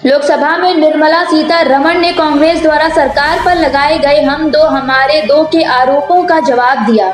लोकसभा में निर्मला सीतारमण ने कांग्रेस द्वारा सरकार पर लगाए गए हम दो हमारे दो के आरोपों का जवाब दिया।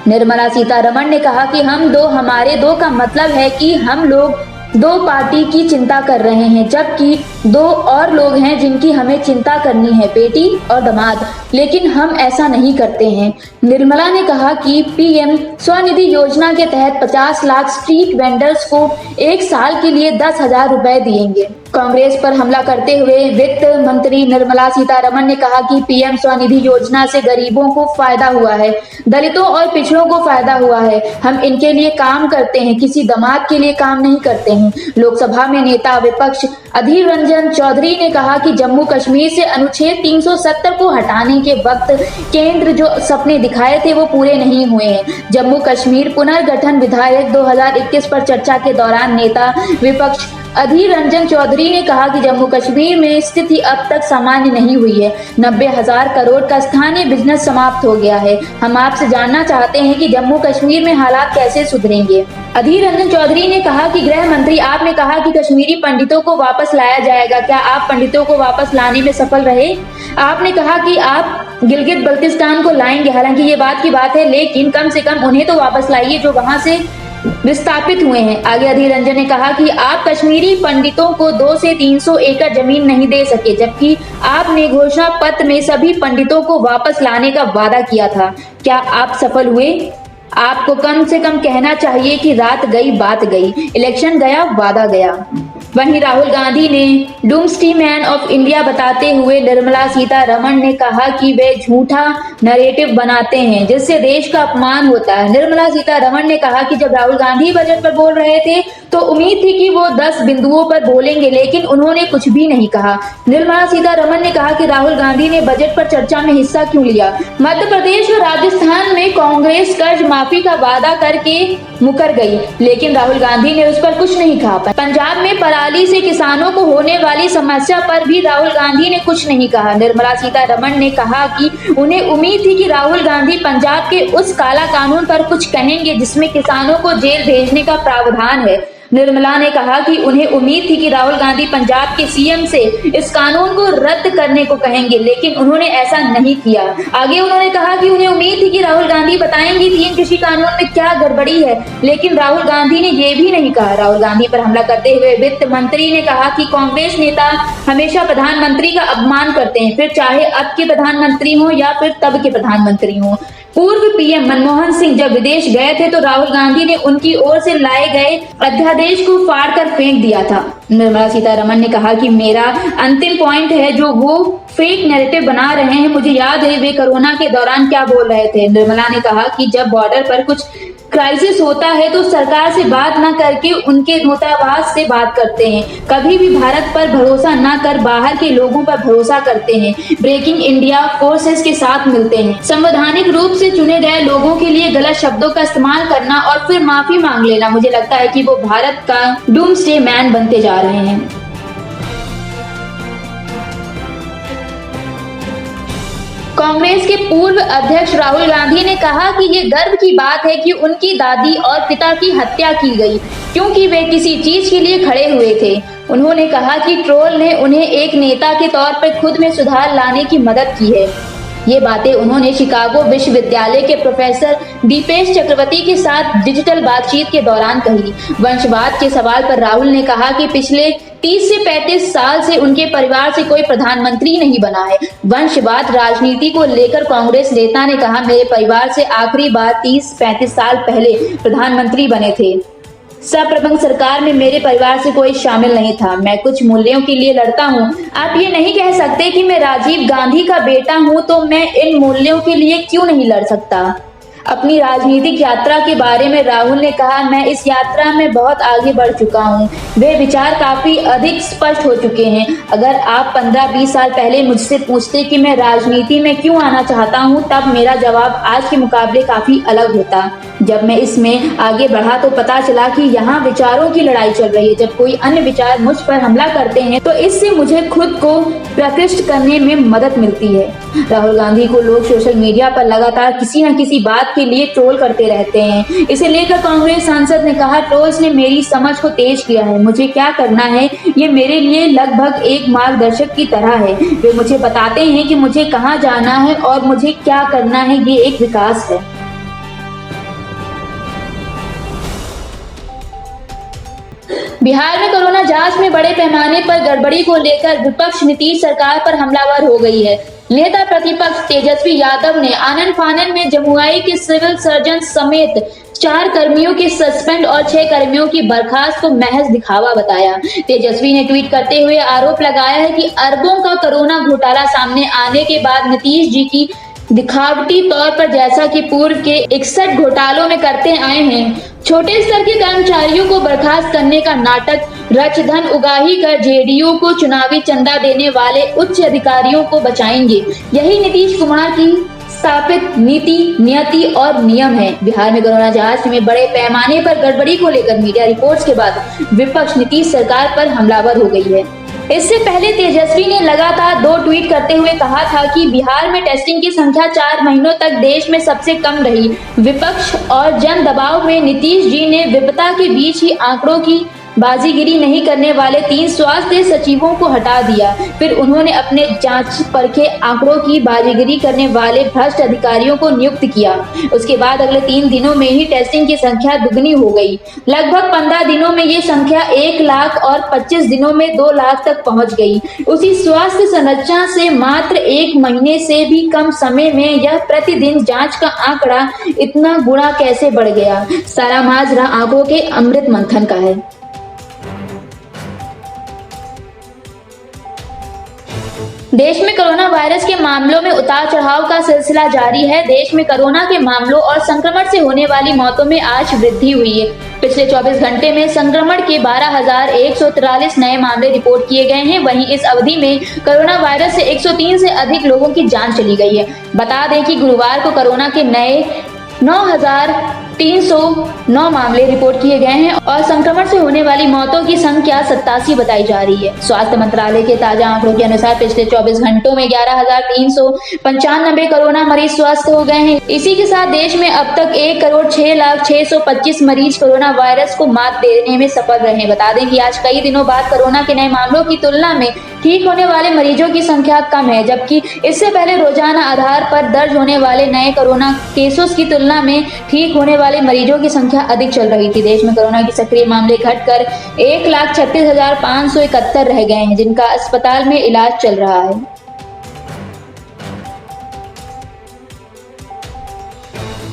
निर्मला सीतारमण ने कहा कि हम दो हमारे दो का मतलब है कि हम लोग दो पार्टी की चिंता कर रहे हैं, जबकि दो और लोग हैं जिनकी हमें चिंता करनी है, बेटी और दामाद, लेकिन हम ऐसा नहीं करते हैं। निर्मला ने कहा कि पीएम स्वनिधि योजना के तहत 50 लाख स्ट्रीट वेंडर्स को एक साल के लिए 10,000 रुपए दिएंगे। कांग्रेस पर हमला करते हुए वित्त मंत्री निर्मला सीतारमण ने कहा कि पीएम स्वनिधि योजना से गरीबों को फायदा हुआ है, दलितों और पिछड़ों को फायदा हुआ है। हम इनके लिए काम करते हैं, किसी दामाद के लिए काम नहीं करते हैं। लोकसभा में नेता विपक्ष अधीर रंजन चौधरी ने कहा कि जम्मू कश्मीर से अनुच्छेद 370 को हटाने के वक्त केंद्र जो सपने दिखाए थे वो पूरे नहीं हुए हैं। जम्मू कश्मीर पुनर्गठन विधेयक 2021 पर चर्चा के दौरान नेता विपक्ष अधीर रंजन चौधरी ने कहा कि जम्मू कश्मीर में स्थिति अब तक सामान्य नहीं हुई है। 90,000 करोड़ का स्थानीय बिजनेस समाप्त हो गया है। हम आपसे जानना चाहते हैं कि जम्मू कश्मीर में हालात कैसे सुधरेंगे। अधीर रंजन चौधरी ने कहा कि गृह मंत्री, आपने कहा कि कश्मीरी पंडितों को वापस लाया जाएगा, क्या आप पंडितों को वापस लाने में सफल रहे? आपने कहा कि आप गिलगित बल्तिस्तान को लाएंगे, हालांकि ये बात की बात है, लेकिन कम से कम उन्हें तो वापस लाइए जो वहां से विस्थापित हुए हैं। आगे अधीर रंजन ने कहा कि आप कश्मीरी पंडितों को 2 से 300 एकड़ जमीन नहीं दे सके, जबकि आपने घोषणा पत्र में सभी पंडितों को वापस लाने का वादा किया था। क्या आप सफल हुए? आपको कम से कम कहना चाहिए कि रात गई बात गई, इलेक्शन गया वादा गया। वहीं राहुल गांधी ने डूम्सडे मैन ऑफ इंडिया बताते हुए निर्मला सीतारमण ने कहा कि वे झूठा नैरेटिव बनाते हैं जिससे देश का अपमान होता है। निर्मला सीतारमण ने कहा कि जब राहुल गांधी बजट पर बोल रहे थे तो उम्मीद थी कि वो 10 बिंदुओं पर बोलेंगे, लेकिन उन्होंने कुछ भी नहीं कहा। निर्मला सीतारमण ने कहा कि राहुल गांधी ने बजट पर चर्चा में हिस्सा क्यों लिया। मध्य प्रदेश और राजस्थान में कांग्रेस कर्ज माफी का वादा करके मुकर गई, लेकिन राहुल गांधी ने उस पर कुछ नहीं कहा। पंजाब में पराली से किसानों को होने वाली समस्या पर भी राहुल गांधी ने कुछ नहीं कहा। निर्मला सीतारमण ने कहा कि उन्हें उम्मीद थी कि राहुल गांधी पंजाब के उस काला कानून पर कुछ कहेंगे जिसमें किसानों को जेल भेजने का प्रावधान है। निर्मला ने कहा कि उन्हें उम्मीद थी कि राहुल गांधी पंजाब के सीएम से इस कानून को रद्द करने को कहेंगे, लेकिन उन्होंने ऐसा नहीं किया। आगे उन्होंने कहा कि उन्हें उम्मीद थी कि राहुल गांधी बताएंगे 3 कृषि कानून में क्या गड़बड़ी है, लेकिन राहुल गांधी ने ये भी नहीं कहा। राहुल गांधी पर हमला करते हुए वित्त मंत्री ने कहा कि कांग्रेस नेता हमेशा प्रधानमंत्री का अपमान करते हैं, फिर चाहे अब के प्रधानमंत्री हो या फिर तब के प्रधानमंत्री हो। पूर्व पीएम मनमोहन सिंह जब विदेश गए थे तो राहुल गांधी ने उनकी ओर से लाए गए अध्यादेश को फाड़कर फेंक दिया था। निर्मला सीतारमण ने कहा कि मेरा अंतिम पॉइंट है जो वो फेक नैरेटिव बना रहे हैं। मुझे याद है वे कोरोना के दौरान क्या बोल रहे थे। निर्मला ने कहा कि जब बॉर्डर पर कुछ क्राइसिस होता है तो सरकार से बात न करके उनके दूतावास से बात करते हैं। कभी भी भारत पर भरोसा न कर बाहर के लोगों पर भरोसा करते हैं। ब्रेकिंग इंडिया फोर्सेस के साथ मिलते हैं। संवैधानिक रूप से चुने गए लोगों के लिए गलत शब्दों का इस्तेमाल करना और फिर माफी मांग लेना, मुझे लगता है कि वो भारत का डूम्सडे मैन बनते जा रहे हैं। कांग्रेस के पूर्व अध्यक्ष राहुल गांधी ने कहा कि ये गर्व की बात है कि उनकी दादी और पिता की हत्या की गई क्योंकि वे किसी चीज के लिए खड़े हुए थे। उन्होंने कहा कि ट्रोल ने उन्हें एक नेता के तौर पर खुद में सुधार लाने की मदद की है। ये बातें उन्होंने शिकागो विश्वविद्यालय के प्रोफेसर दीपेश चक्रवर्ती के साथ डिजिटल बातचीत के दौरान कही। वंशवाद के सवाल पर राहुल ने कहा कि पिछले 30 से 35 साल से उनके परिवार से कोई प्रधानमंत्री नहीं बना है। वंशवाद राजनीति को लेकर कांग्रेस नेता ने कहा, मेरे परिवार से आखिरी बार 30-35 साल पहले प्रधानमंत्री बने थे। सप्रबंध सरकार में मेरे परिवार से कोई शामिल नहीं था। मैं कुछ मूल्यों के लिए लड़ता हूँ। आप ये नहीं कह सकते कि मैं राजीव गांधी का बेटा हूँ तो मैं इन मूल्यों के लिए क्यों नहीं लड़ सकता। अपनी राजनीतिक यात्रा के बारे में राहुल ने कहा, मैं इस यात्रा में बहुत आगे बढ़ चुका हूँ। वे विचार काफी अधिक स्पष्ट हो चुके हैं। अगर आप 15-20 साल पहले मुझसे पूछते कि मैं राजनीति में क्यों आना चाहता हूँ, तब मेरा जवाब आज के मुकाबले काफी अलग होता। जब मैं इसमें आगे बढ़ा तो पता चला कि यहाँ विचारों की लड़ाई चल रही है। जब कोई अन्य विचार मुझ पर हमला करते हैं तो इससे मुझे खुद को प्रकृष्ट करने में मदद मिलती है। राहुल गांधी को लोग सोशल मीडिया पर लगातार किसी न किसी बात के लिए ट्रोल करते रहते हैं। इसे लेकर कांग्रेस सांसद ने कहा, ट्रोल्स ने मेरी समझ को तेज किया है। मुझे क्या करना है ये मेरे लिए लगभग एक मार्गदर्शक की तरह है। वे मुझे बताते हैं कि मुझे कहाँ जाना है और मुझे क्या करना है। ये एक विकास है। बिहार में कोरोना जांच में बड़े पैमाने पर गड़बड़ी को लेकर विपक्ष नीतीश सरकार पर हमलावर हो गई है। नेता प्रतिपक्ष तेजस्वी यादव ने आनन फानन में जमुई के सिविल सर्जन समेत 4 कर्मियों के सस्पेंड और 6 कर्मियों की बर्खास्त को महज दिखावा बताया। तेजस्वी ने ट्वीट करते हुए आरोप लगाया है कि अरबों का कोरोना घोटाला सामने आने के बाद नीतीश जी की दिखावटी तौर पर, जैसा कि पूर्व के 61 घोटालों में करते आए हैं, छोटे स्तर के कर्मचारियों को बर्खास्त करने का नाटक रच धन उगाही कर जेडीयू को चुनावी चंदा देने वाले उच्च अधिकारियों को बचाएंगे। यही नीतीश कुमार की स्थापित नीति, नियति और नियम है। बिहार में कोरोना जांच में बड़े पैमाने पर गड़बड़ी को लेकर मीडिया रिपोर्ट्स के बाद विपक्ष नीतीश सरकार पर हमलावर हो गई है। इससे पहले तेजस्वी ने लगातार 2 ट्वीट करते हुए कहा था कि बिहार में टेस्टिंग की संख्या 4 महीनों तक देश में सबसे कम रही। विपक्ष और जन दबाव में नीतीश जी ने विपदा के बीच ही आंकड़ों की बाजीगिरी नहीं करने वाले 3 स्वास्थ्य सचिवों को हटा दिया। फिर उन्होंने अपने जांच परखे आंकड़ों की बाजीगिरी करने वाले भ्रष्ट अधिकारियों को नियुक्त किया। उसके बाद अगले 3 दिनों में ही टेस्टिंग की संख्या दुगनी हो गई। लगभग 15 दिनों में ये संख्या 1 लाख और 25 दिनों में 2 लाख तक पहुंच गई। उसी स्वास्थ्य संरचना से मात्र 1 महीने से भी कम समय में यह प्रतिदिन जांच का आंकड़ा इतना गुना कैसे बढ़ गया? सारा माजरा आंकड़ों के अमृत मंथन का है। देश में कोरोना वायरस के मामलों में उतार चढ़ाव का सिलसिला जारी है। देश में कोरोना के मामलों और संक्रमण से होने वाली मौतों में आज वृद्धि हुई है। पिछले 24 घंटे में संक्रमण के 12,143 नए मामले रिपोर्ट किए गए हैं। वहीं इस अवधि में कोरोना वायरस से 103 से अधिक लोगों की जान चली गई है। बता दें कि गुरुवार को कोरोना के नए 9,309 मामले रिपोर्ट किए गए हैं और संक्रमण से होने वाली मौतों की संख्या 87 बताई जा रही है। स्वास्थ्य मंत्रालय के ताजा आंकड़ों के अनुसार पिछले 24 घंटों में 11,395 कोरोना मरीज स्वस्थ हो गए हैं। इसी के साथ देश में अब तक 1,06,625 मरीज कोरोना वायरस को मात देने में सफल रहे। बता दें कि आज कई दिनों बाद कोरोना के नए मामलों की तुलना में ठीक होने वाले मरीजों की संख्या कम है, जबकि इससे पहले रोजाना आधार पर दर्ज होने वाले नए कोरोना केसों की तुलना में ठीक होने वाले मरीजों की संख्या अधिक चल रही थी। देश में कोरोना के सक्रिय मामले घटकर 1,36,571 रह गए हैं, जिनका अस्पताल में इलाज चल रहा है।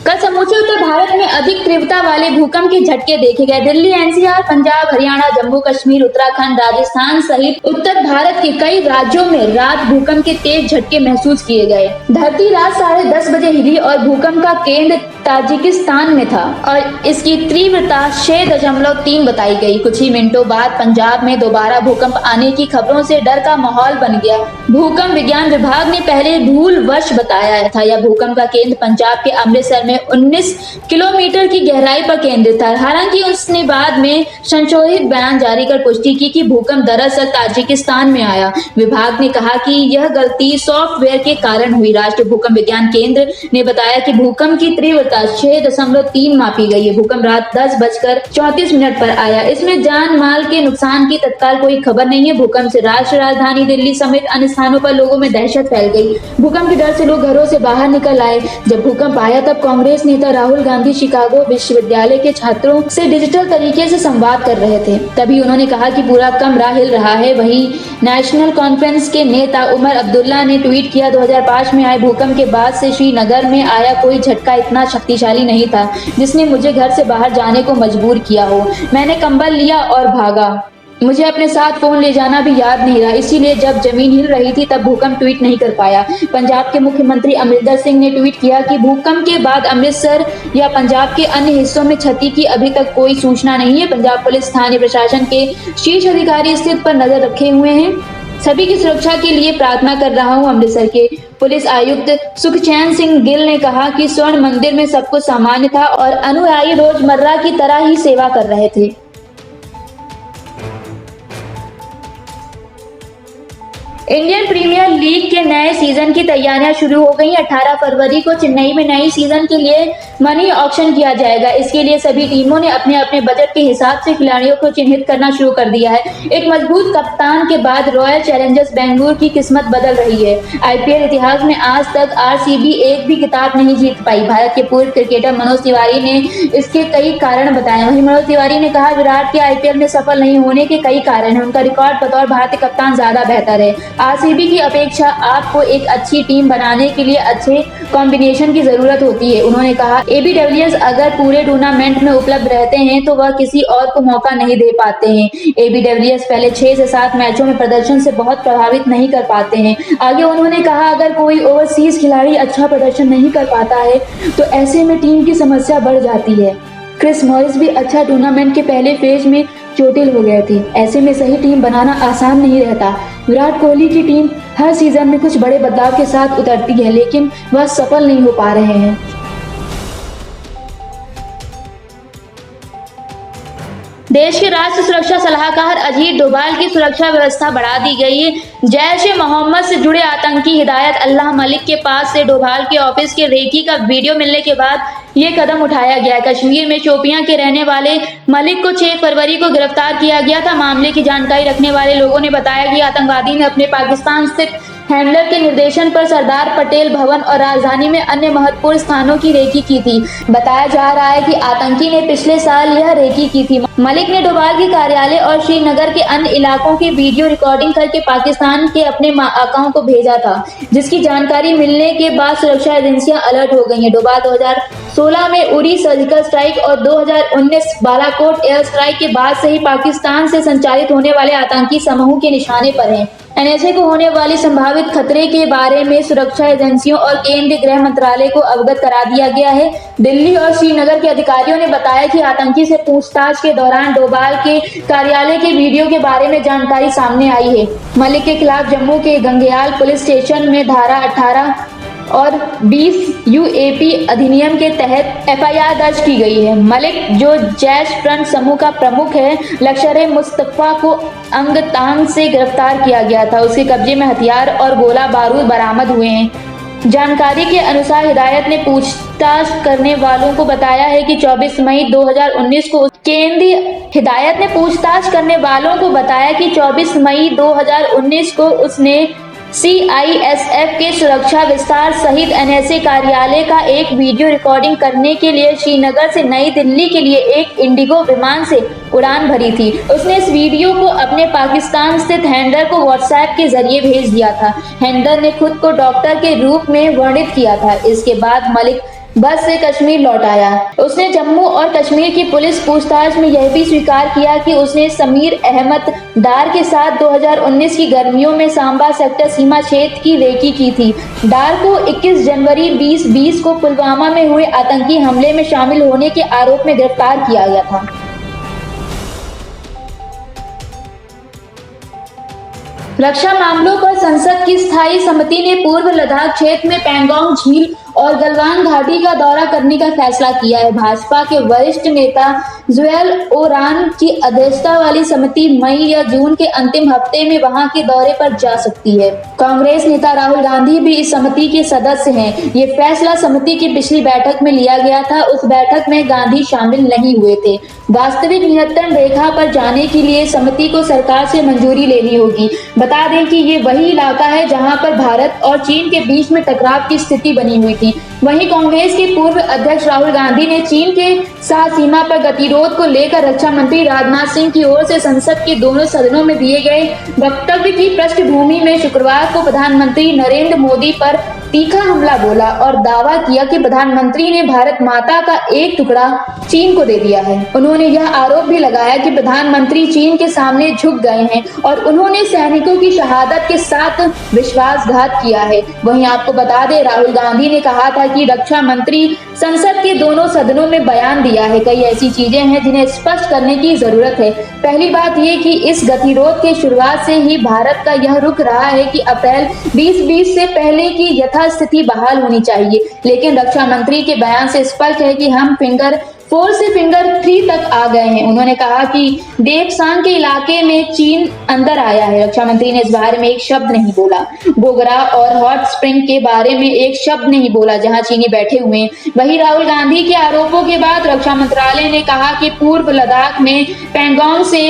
कल समूचे उत्तर भारत में अधिक तीव्रता वाले भूकंप के झटके देखे गए। दिल्ली, एनसीआर, पंजाब, हरियाणा, जम्मू कश्मीर, उत्तराखंड, राजस्थान सहित उत्तर भारत के कई राज्यों में रात भूकंप के तेज झटके महसूस किए गए। धरती रात 10:30 बजे हिली और भूकंप का केंद्र ताजिकिस्तान में था और इसकी तीव्रता 6.3 बताई गई। कुछ ही मिनटों बाद पंजाब में दोबारा भूकंप आने की खबरों से डर का माहौल बन गया। भूकंप विज्ञान विभाग ने पहले भूलवश बताया था यह भूकंप का केंद्र पंजाब के अमृतसर में 19 किलोमीटर की गहराई पर केंद्रित था। हालांकि उसने बाद में संशोधित बयान जारी कर पुष्टि की कि भूकंप दरअसल ताजिकिस्तान में आया। विभाग ने कहा कि यह गलती सॉफ्टवेयर के कारण हुई। राष्ट्रीय भूकंप विज्ञान केंद्र ने बताया कि भूकंप की तीव्रता 6.3 मापी गई है। भूकंप रात 10:34 पर आया। इसमें जान माल के नुकसान की तत्काल कोई खबर नहीं है। भूकंप से राष्ट्रीय राजधानी दिल्ली समेत अन्य स्थानों पर लोगों में दहशत फैल गई। भूकंप के डर से लोग घरों से बाहर निकल आए। जब भूकंप आया तब कांग्रेस नेता राहुल गांधी शिकागो विश्वविद्यालय के छात्रों से डिजिटल तरीके से संवाद कर रहे थे। तभी उन्होंने कहा कि पूरा कमरा हिल रहा है। वहीं नेशनल कॉन्फ्रेंस के नेता उमर अब्दुल्ला ने ट्वीट किया, 2005 में आए भूकंप के बाद से श्रीनगर में आया कोई झटका इतना शक्तिशाली नहीं था जिसने मुझे घर से बाहर जाने को मजबूर किया हो। मैंने कंबल लिया और भागा। मुझे अपने साथ फोन ले जाना भी याद नहीं रहा, इसीलिए जब जमीन हिल रही थी तब भूकंप ट्वीट नहीं कर पाया। पंजाब के मुख्यमंत्री अमरिंदर सिंह ने ट्वीट किया कि भूकंप के बाद अमृतसर या पंजाब के अन्य हिस्सों में क्षति की अभी तक कोई सूचना नहीं है। पंजाब पुलिस स्थानीय प्रशासन के शीर्ष अधिकारी स्थिति पर नजर रखे हुए हैं। सभी की सुरक्षा के लिए प्रार्थना कर रहा हूं। अमृतसर के पुलिस आयुक्त सुखचैन सिंह गिल ने कहा कि स्वर्ण मंदिर में सब कुछ सामान्य था और अनुयायी रोजमर्रा की तरह ही सेवा कर रहे थे। इंडियन प्रीमियर लीग के नए सीजन की तैयारियां शुरू हो गई। 18 फरवरी को चेन्नई में नई सीजन के लिए मनी ऑक्शन किया जाएगा। इसके लिए सभी टीमों ने अपने अपने बजट के हिसाब से खिलाड़ियों को चिन्हित करना शुरू कर दिया है। एक मजबूत कप्तान के बाद रॉयल चैलेंजर्स बेंगलुरु की किस्मत बदल रही है। आईपीएल इतिहास में आज तक आरसीबी एक भी खिताब नहीं जीत पाई। भारत के पूर्व क्रिकेटर मनोज तिवारी ने इसके कई कारण बताए। वहीं मनोज तिवारी ने कहा, विराट के आईपीएल में सफल नहीं होने के कई कारण हैं। उनका रिकॉर्ड बतौर भारतीय कप्तान ज्यादा बेहतर है। आरसीबी की अपेक्षा आपको एक अच्छी टीम बनाने के लिए अच्छे कॉम्बिनेशन की जरूरत होती है। उन्होंने कहा, एबी डिविलियर्स अगर पूरे टूर्नामेंट में उपलब्ध रहते हैं तो वह किसी और को मौका नहीं दे पाते हैं। एबी डिविलियर्स पहले 6 से 7 मैचों में प्रदर्शन से बहुत प्रभावित नहीं कर पाते हैं। आगे उन्होंने कहा, अगर कोई ओवरसीज खिलाड़ी अच्छा प्रदर्शन नहीं कर पाता है तो ऐसे में टीम की समस्या बढ़ जाती है। क्रिस मॉरिस भी अच्छा टूर्नामेंट के पहले फेज में चोटिल हो गए थे। ऐसे में सही टीम बनाना आसान नहीं रहता। विराट कोहली की टीम हर सीजन में कुछ बड़े बदलाव के साथ उतरती है, लेकिन वह सफल नहीं हो पा रहे हैं। देश के राष्ट्रीय सुरक्षा सलाहकार अजीत डोभाल की सुरक्षा व्यवस्था बढ़ा दी गई है। जैश-ए-मोहम्मद से जुड़े आतंकी हिदायत अल्लाह मलिक के पास से डोभाल के ऑफिस के रेकी का वीडियो मिलने के बाद ये कदम उठाया गया। कश्मीर में शोपियां के रहने वाले मलिक को 6 फरवरी को गिरफ्तार किया गया था। मामले की जानकारी रखने वाले लोगों ने बताया कि आतंकवादी ने अपने पाकिस्तान स्थित हैंडलर के निर्देशन पर सरदार पटेल भवन और राजधानी में अन्य महत्वपूर्ण स्थानों की रेकी की थी। बताया जा रहा है कि आतंकी ने पिछले साल यह रेकी की थी। मलिक ने डोभाल के कार्यालय और श्रीनगर के अन्य इलाकों की वीडियो रिकॉर्डिंग करके पाकिस्तान के अपने आकाओं को भेजा था, जिसकी जानकारी मिलने के बाद सुरक्षा एजेंसियां अलर्ट हो गई हैं। डोभाल 2016 में उरी सर्जिकल स्ट्राइक और 2019 बालाकोट एयर स्ट्राइक के बाद से ही पाकिस्तान से संचालित होने वाले आतंकी समूह के निशाने पर हैं। एनएसए को होने वाली संभावित खतरे के बारे में सुरक्षा एजेंसियों और केंद्रीय गृह मंत्रालय को अवगत करा दिया गया है। दिल्ली और श्रीनगर के अधिकारियों ने बताया कि आतंकी से पूछताछ के दौरान डोभाल के कार्यालय के वीडियो के बारे में जानकारी सामने आई है। मलिक के खिलाफ जम्मू के गंगेयाल पुलिस स्टेशन में धारा 18 और 20 यूएपी अधिनियम के तहत एफआईआर दर्ज की गई है। मलिक, जो जैश फ्रंट समूह का प्रमुख है, लश्कर-ए-मुस्तफा को अंगतांग से गिरफ्तार किया गया था। उसके कब्जे में हथियार और गोला बारूद बरामद हुए हैं। जानकारी के अनुसार हिदायत ने पूछताछ करने वालों को बताया है कि 24 मई 2019 को उसने सीआईएसएफ के सुरक्षा विस्तार सहित एनएसए कार्यालय का एक वीडियो रिकॉर्डिंग करने के लिए श्रीनगर से नई दिल्ली के लिए एक इंडिगो विमान से उड़ान भरी थी। उसने इस वीडियो को अपने पाकिस्तान स्थित हैंडलर को व्हाट्सएप के जरिए भेज दिया था। हैंडलर ने खुद को डॉक्टर के रूप में वर्णित किया था। इसके बाद मलिक बस से कश्मीर लौट आया। उसने जम्मू और कश्मीर की पुलिस पूछताछ में यह भी स्वीकार किया कि उसने समीर अहमद डार के साथ 2019 की गर्मियों में सांबा सेक्टर सीमा क्षेत्र की रेकी की थी। डार को 21 जनवरी 2020 को पुलवामा में हुए आतंकी हमले में शामिल होने के आरोप में गिरफ्तार किया गया था। रक्षा मामलों पर संसद की स्थायी समिति ने पूर्व लद्दाख क्षेत्र में पैंगोंग झील और गलवान घाटी का दौरा करने का फैसला किया है। भाजपा के वरिष्ठ नेता जुएल ओरान की अध्यक्षता वाली समिति मई या जून के अंतिम हफ्ते में वहां के दौरे पर जा सकती है। कांग्रेस नेता राहुल गांधी भी इस समिति के सदस्य हैं। ये फैसला समिति की पिछली बैठक में लिया गया था। उस बैठक में गांधी शामिल नहीं हुए थे। वास्तविक नियंत्रण रेखा पर जाने के लिए समिति को सरकार से मंजूरी लेनी होगी। बता दें कि ये वही इलाका है जहां पर भारत और चीन के बीच में टकराव की स्थिति बनी हुई थी। वहीं कांग्रेस के पूर्व अध्यक्ष राहुल गांधी ने चीन के साथ सीमा पर गतिरोध को लेकर रक्षा मंत्री राजनाथ सिंह की ओर से संसद के दोनों सदनों में दिए गए वक्तव्य की पृष्ठभूमि में शुक्रवार को प्रधानमंत्री नरेंद्र मोदी पर तीखा हमला बोला और दावा किया कि प्रधानमंत्री ने भारत माता का एक टुकड़ा चीन को दे दिया है। उन्होंने यह आरोप भी लगाया कि प्रधानमंत्री चीन के सामने झुक गए हैं और उन्होंने सैनिकों की शहादत के साथ विश्वासघात किया है। वहीं आपको बता दें, राहुल गांधी ने कहा था कि रक्षा मंत्री संसद के दोनों सदनों में बयान दिया है। कई ऐसी चीजें हैं जिन्हें स्पष्ट करने की जरूरत है। पहली बात ये कि इस गतिरोध के शुरुआत से ही भारत का यह रुख रहा है कि अप्रैल 2020 से पहले की यथास्थिति बहाल होनी चाहिए, लेकिन रक्षा मंत्री के बयान से स्पष्ट है कि हम फिंगर 4 से फिंगर 3 तक आ गए हैं। उन्होंने कहा कि देपसांग के इलाके में चीन अंदर आया है। रक्षा मंत्री ने इस बारे में एक शब्द नहीं बोला। बोगरा और हॉट स्प्रिंग के बारे में एक शब्द नहीं बोला जहां चीनी बैठे हुए हैं। वहीं राहुल गांधी के आरोपों के बाद रक्षा मंत्रालय ने कहा कि पूर्व लद्दाख में पैंगोंग से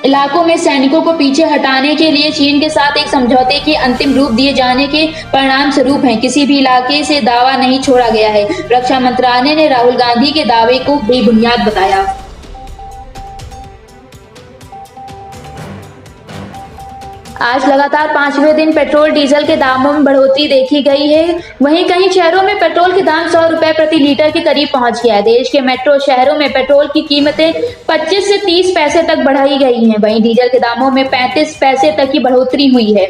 इलाकों में सैनिकों को पीछे हटाने के लिए चीन के साथ एक समझौते के अंतिम रूप दिए जाने के परिणाम स्वरूप है। किसी भी इलाके से दावा नहीं छोड़ा गया है। रक्षा मंत्रालय ने राहुल गांधी के दावे को बेबुनियाद बताया। आज लगातार 5वें दिन पेट्रोल डीजल के दामों में बढ़ोतरी देखी गई है। वहीं कई शहरों में पेट्रोल के दाम 100 रुपए प्रति लीटर के करीब पहुंच गया है। देश के मेट्रो शहरों में पेट्रोल की कीमतें 25 से 30 पैसे तक बढ़ाई गई हैं। वहीं डीजल के दामों में 35 पैसे तक की बढ़ोतरी हुई है।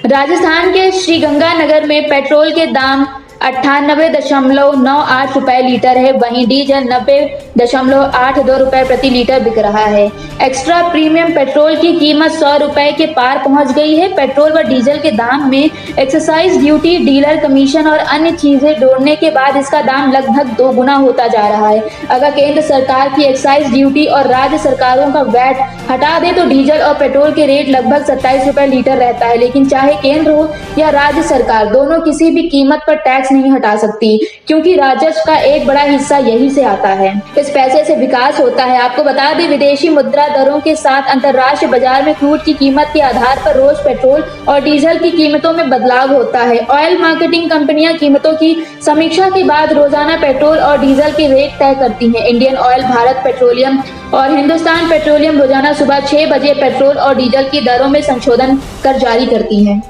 राजस्थान के श्रीगंगानगर में पेट्रोल के दाम 98.98 रुपए लीटर है। वहीं डीजल 90.82 रुपए प्रति लीटर बिक रहा है। एक्स्ट्रा प्रीमियम पेट्रोल की कीमत 100 रुपए के पार पहुंच गई है। पेट्रोल व डीजल के दाम में एक्साइज ड्यूटी, डीलर कमीशन और अन्य चीजें जोड़ने के बाद इसका दाम लगभग 2 गुना होता जा रहा है। अगर केंद्र सरकार की एक्साइज ड्यूटी और राज्य सरकारों का वैट हटा दे तो डीजल और पेट्रोल के रेट लगभग 27 रुपए लीटर रहता है। लेकिन चाहे केंद्र हो या राज्य सरकार, दोनों किसी भी कीमत पर टैक्स नहीं हटा सकती, क्योंकि राजस्व का एक बड़ा हिस्सा यही से आता है। इस पैसे से विकास होता है। आपको बता दें, विदेशी मुद्रा दरों के साथ अंतर्राष्ट्रीय बाजार में क्रूड की कीमत के आधार पर रोज पेट्रोल और डीजल की कीमतों में बदलाव होता है। ऑयल मार्केटिंग कंपनियां कीमतों की समीक्षा के बाद रोजाना पेट्रोल और डीजल के रेट तय करती हैं। इंडियन ऑयल, भारत पेट्रोलियम और हिंदुस्तान पेट्रोलियम रोजाना सुबह 6 बजे पेट्रोल और डीजल की दरों में संशोधन कर जारी करती हैं।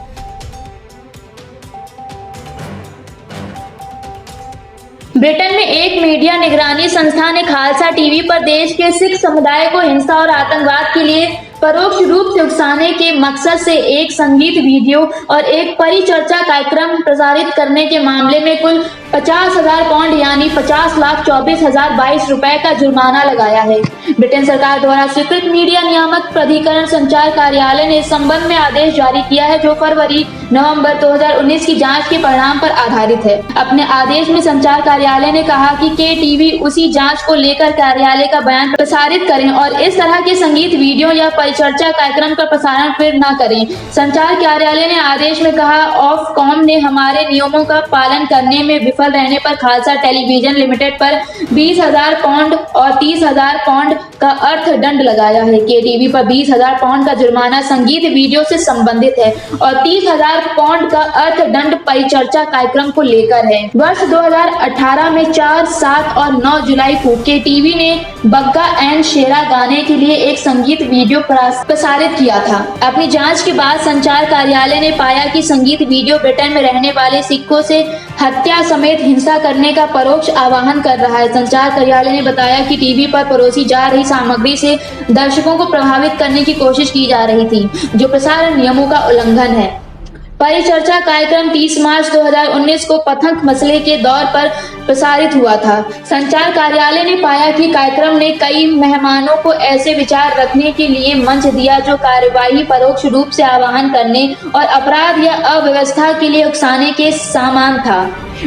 ब्रिटेन में एक मीडिया निगरानी संस्था ने खालसा टीवी पर देश के सिख समुदाय को हिंसा और आतंकवाद के लिए परोक्ष रूप से उकसाने के मकसद से एक संगीत वीडियो और एक परिचर्चा कार्यक्रम प्रसारित करने के मामले में कुल 50,000 पाउंड यानी 50,24,022 रुपए का जुर्माना लगाया है। ब्रिटेन सरकार द्वारा स्वीकृत मीडिया नियामक प्राधिकरण संचार कार्यालय ने इस संबंध में आदेश जारी किया है, जो फरवरी-नवंबर 2019 की जांच के परिणाम पर आधारित है। अपने आदेश में संचार कार्यालय ने कहा कि टीवी उसी जांच को लेकर कार्यालय का बयान प्रसारित करें और इस तरह के संगीत वीडियो या परिचर्चा कार्यक्रम का प्रसारण फिर न करें। संचार कार्यालय ने आदेश में कहा, ऑफकॉम ने हमारे नियमों का पालन करने में विफल रहने पर खालसा टेलीविजन लिमिटेड पर 20,000 पाउंड और 30,000 पाउंड का अर्थदंड लगाया है। टीवी पर 20,000 पाउंड का जुर्माना संगीत वीडियो से संबंधित है और 30,000 पाउंड का अर्थदंड परिचर्चा कार्यक्रम को लेकर है। वर्ष 2018 में 4, 7 और 9 जुलाई को टीवी ने बग्गा एंड शेरा गाने के लिए एक संगीत वीडियो प्रसारित किया था। अपनी जांच के बाद संचार कार्यालय ने पाया कि संगीत वीडियो ब्रिटेन में रहने वाले सिखों से हत्या समेत हिंसा करने का परोक्ष आह्वान कर रहा है। संचार कार्यालय ने बताया कि टीवी पर परोसी जा रही सामग्री से दर्शकों को प्रभावित करने की कोशिश की जा रही थी, जो प्रसारण नियमों का उल्लंघन है। परिचर्चा कार्यक्रम 30 मार्च 2019 को पथंक मसले के दौर पर प्रसारित हुआ था। संचार कार्यालय ने पाया कि कार्यक्रम ने कई मेहमानों को ऐसे विचार रखने के लिए मंच दिया जो कार्यवाही परोक्ष रूप से आह्वान करने और अपराध या अव्यवस्था के लिए उकसाने के समान था।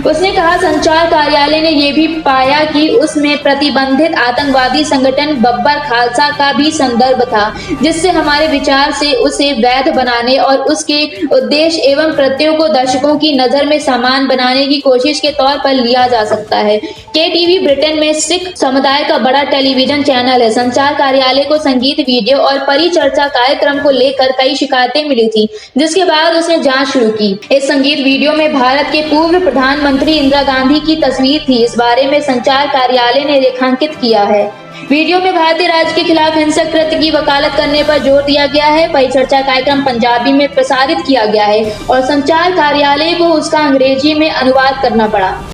उसने कहा, संचार कार्यालय ने यह भी पाया कि उसमें प्रतिबंधित आतंकवादी संगठन बब्बर खालसा का भी संदर्भ था, जिससे हमारे विचार से उसे वैध बनाने और उसके उद्देश्य एवं कृत्यों को दर्शकों की नजर में समान बनाने की कोशिश के तौर पर लिया जा सकता है। टीवी ब्रिटेन में सिख समुदाय का बड़ा टेलीविजन चैनल है। संचार कार्यालय को संगीत वीडियो और परिचर्चा कार्यक्रम को लेकर कई शिकायतें मिली थी, जिसके बाद उसने जांच शुरू की। इस संगीत वीडियो में भारत के पूर्व प्रधानमंत्री इंदिरा गांधी की तस्वीर थी। इस बारे में संचार कार्यालय ने रेखांकित किया है वीडियो में भारतीय राज्य के खिलाफ हिंसक कृत्य की वकालत करने पर जोर दिया गया है। परिचर्चा कार्यक्रम पंजाबी में प्रसारित किया गया है और संचार कार्यालय को उसका अंग्रेजी में अनुवाद करना पड़ा।